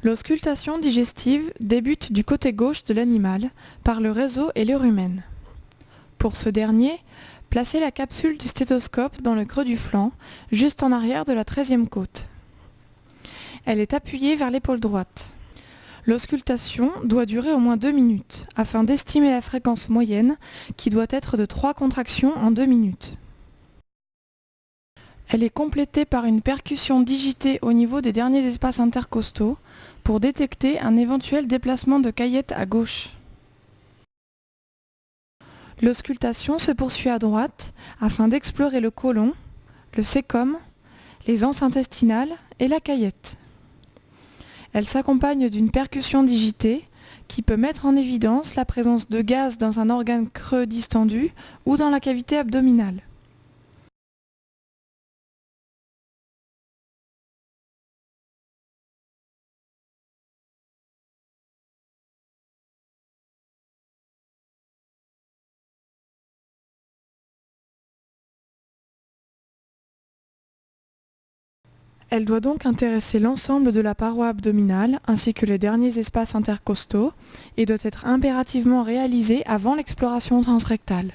L'auscultation digestive débute du côté gauche de l'animal par le réseau et le rumen. Pour ce dernier, placez la capsule du stéthoscope dans le creux du flanc, juste en arrière de la 13e côte. Elle est appuyée vers l'épaule droite. L'auscultation doit durer au moins 2 minutes, afin d'estimer la fréquence moyenne qui doit être de 3 contractions en 2 minutes. Elle est complétée par une percussion digitée au niveau des derniers espaces intercostaux pour détecter un éventuel déplacement de caillette à gauche. L'auscultation se poursuit à droite afin d'explorer le côlon, le cécum, les anses intestinales et la caillette. Elle s'accompagne d'une percussion digitée qui peut mettre en évidence la présence de gaz dans un organe creux distendu ou dans la cavité abdominale. Elle doit donc intéresser l'ensemble de la paroi abdominale ainsi que les derniers espaces intercostaux et doit être impérativement réalisée avant l'exploration transrectale.